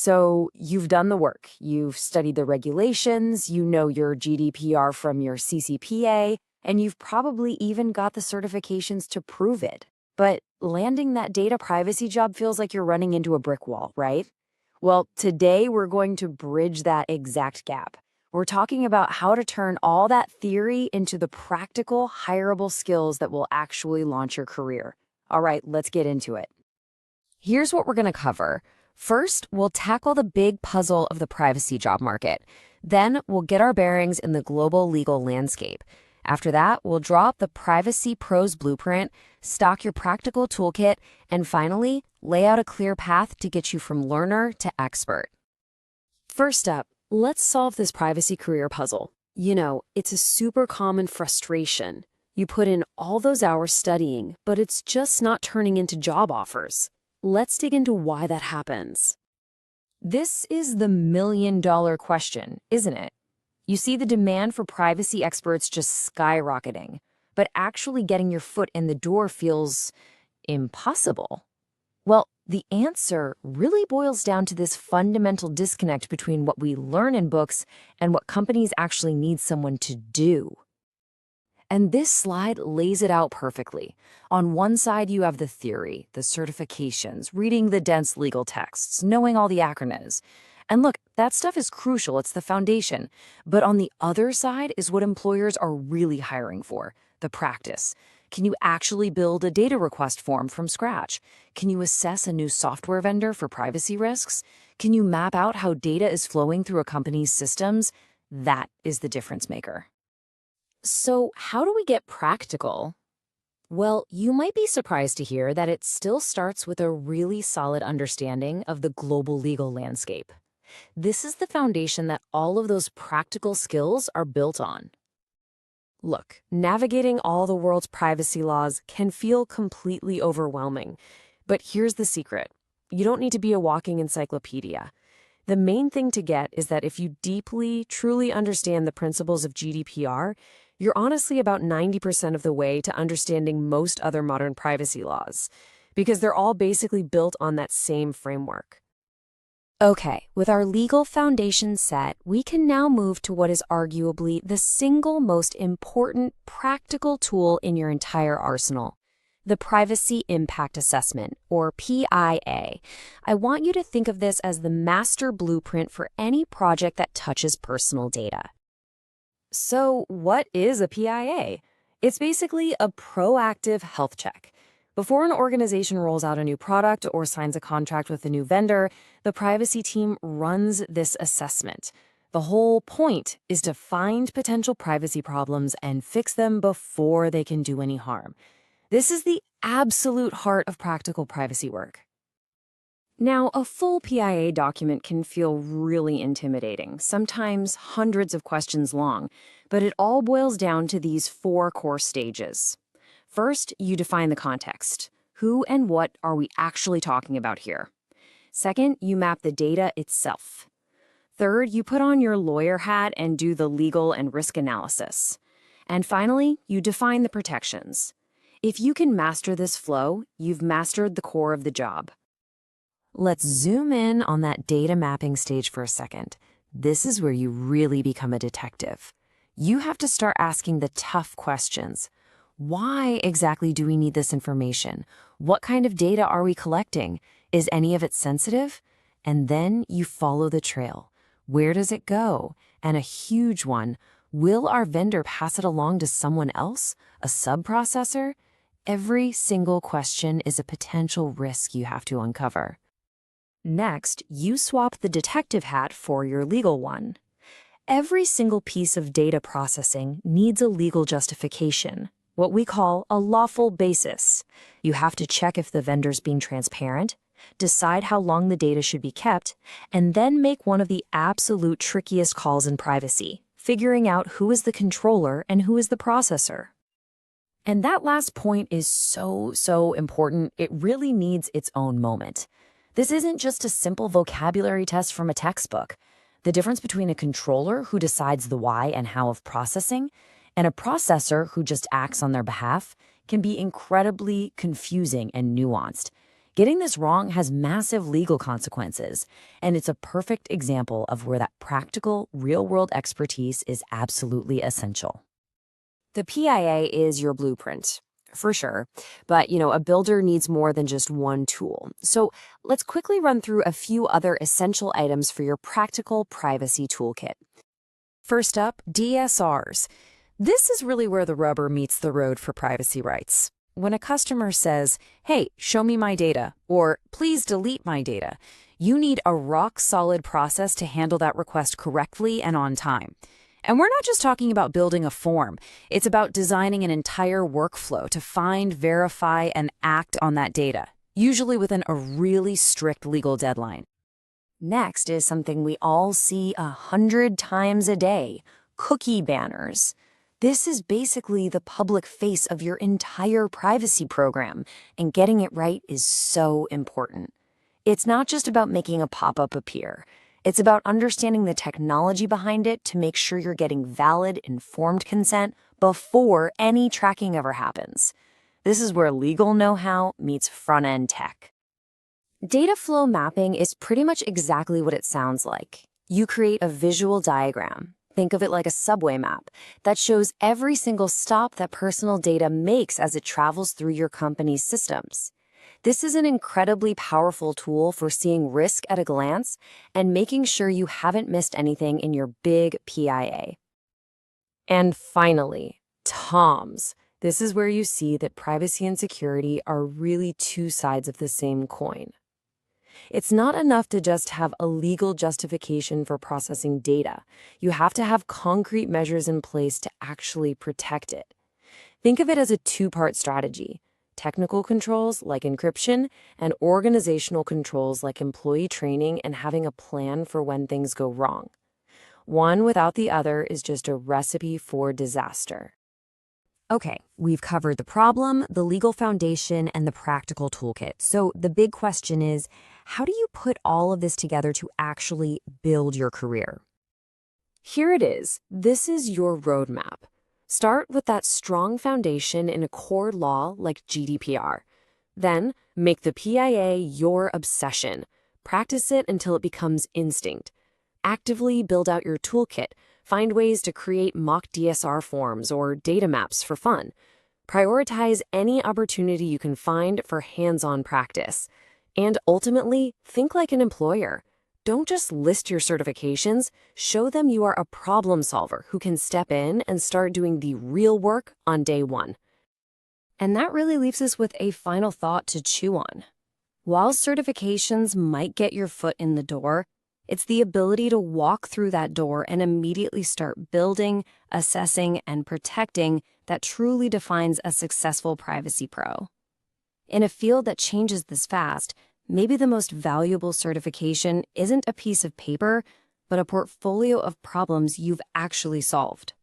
So you've done the work. You've studied the regulations, you know your GDPR from your CCPA, and you've probably even got the certifications to prove it. But landing that data privacy job feels like you're running into a brick wall, right? Well, today we're going to bridge that exact gap. We're talking about how to turn all that theory into the practical, hireable skills that will actually launch your career. All right, let's get into it. Here's what we're going to cover. First, we'll tackle the big puzzle of the privacy job market. Then, we'll get our bearings in the global legal landscape. After that, we'll draw up the Privacy Pros Blueprint, stock your practical toolkit, and finally, lay out a clear path to get you from learner to expert. First up, let's solve this privacy career puzzle. You know, it's a super common frustration. You put in all those hours studying, but it's just not turning into job offers. Let's dig into why that happens. This is the million-dollar question, isn't it? You see the demand for privacy experts just skyrocketing, but actually getting your foot in the door feels impossible. Well, the answer really boils down to this fundamental disconnect between what we learn in books and what companies actually need someone to do. And this slide lays it out perfectly. On one side, you have the theory, the certifications, reading the dense legal texts, knowing all the acronyms. And look, that stuff is crucial, it's the foundation. But on the other side is what employers are really hiring for, the practice. Can you actually build a data request form from scratch? Can you assess a new software vendor for privacy risks? Can you map out how data is flowing through a company's systems? That is the difference maker. So how do we get practical? Well, you might be surprised to hear that it still starts with a really solid understanding of the global legal landscape. This is the foundation that all of those practical skills are built on. Look, navigating all the world's privacy laws can feel completely overwhelming. But here's the secret. You don't need to be a walking encyclopedia. The main thing to get is that if you deeply, truly understand the principles of GDPR, you're honestly about 90% of the way to understanding most other modern privacy laws, because they're all basically built on that same framework. Okay, with our legal foundation set, we can now move to what is arguably the single most important practical tool in your entire arsenal, the Privacy Impact Assessment, or PIA. I want you to think of this as the master blueprint for any project that touches personal data. So, what is a PIA? It's basically a proactive health check. Before an organization rolls out a new product or signs a contract with a new vendor, the privacy team runs this assessment. The whole point is to find potential privacy problems and fix them before they can do any harm. This is the absolute heart of practical privacy work. Now, a full PIA document can feel really intimidating, sometimes hundreds of questions long, but it all boils down to these 4 core stages. First, you define the context. Who and what are we actually talking about here? Second, you map the data itself. Third, you put on your lawyer hat and do the legal and risk analysis. And finally, you define the protections. If you can master this flow, you've mastered the core of the job. Let's zoom in on that data mapping stage for a second. This is where you really become a detective. You have to start asking the tough questions. Why exactly do we need this information? What kind of data are we collecting? Is any of it sensitive? And then you follow the trail. Where does it go? And a huge one, will our vendor pass it along to someone else? A sub-processor? Every single question is a potential risk you have to uncover. Next, you swap the detective hat for your legal one. Every single piece of data processing needs a legal justification, what we call a lawful basis. You have to check if the vendor's being transparent, decide how long the data should be kept, and then make one of the absolute trickiest calls in privacy, figuring out who is the controller and who is the processor. And that last point is so important, it really needs its own moment. This isn't just a simple vocabulary test from a textbook. The difference between a controller who decides the why and how of processing and a processor who just acts on their behalf can be incredibly confusing and nuanced. Getting this wrong has massive legal consequences, and it's a perfect example of where that practical, real-world expertise is absolutely essential. The PIA is your blueprint, for sure, but a builder needs more than just one tool. So let's quickly run through a few other essential items for your practical privacy toolkit. First up, DSRs. This is really where the rubber meets the road for privacy rights. When a customer says, "Hey, show me my data," or "Please delete my data," you need a rock-solid process to handle that request correctly and on time. And we're not just talking about building a form. It's about designing an entire workflow to find, verify, and act on that data, usually within a really strict legal deadline. Next is something we all see 100 times a day: cookie banners. This is basically the public face of your entire privacy program, and getting it right is so important. It's not just about making a pop-up appear. It's about understanding the technology behind it to make sure you're getting valid, informed consent before any tracking ever happens. This is where legal know-how meets front-end tech. Data flow mapping is pretty much exactly what it sounds like. You create a visual diagram. Think of it like a subway map that shows every single stop that personal data makes as it travels through your company's systems. This is an incredibly powerful tool for seeing risk at a glance and making sure you haven't missed anything in your big PIA. And finally, TOMS. This is where you see that privacy and security are really two sides of the same coin. It's not enough to just have a legal justification for processing data. You have to have concrete measures in place to actually protect it. Think of it as a two-part strategy: technical controls like encryption and organizational controls like employee training and having a plan for when things go wrong. One without the other is just a recipe for disaster. Okay, we've covered the problem, the legal foundation, and the practical toolkit. So the big question is, how do you put all of this together to actually build your career? Here it is. This is your roadmap. Start with that strong foundation in a core law like GDPR. Then make the PIA your obsession. Practice it until it becomes instinct. Actively build out your toolkit. Find ways to create mock DSR forms or data maps for fun. Prioritize any opportunity you can find for hands-on practice. And ultimately, think like an employer. Don't just list your certifications, show them you are a problem solver who can step in and start doing the real work on day one. And that really leaves us with a final thought to chew on. While certifications might get your foot in the door, it's the ability to walk through that door and immediately start building, assessing, and protecting that truly defines a successful privacy pro. In a field that changes this fast, maybe the most valuable certification isn't a piece of paper, but a portfolio of problems you've actually solved.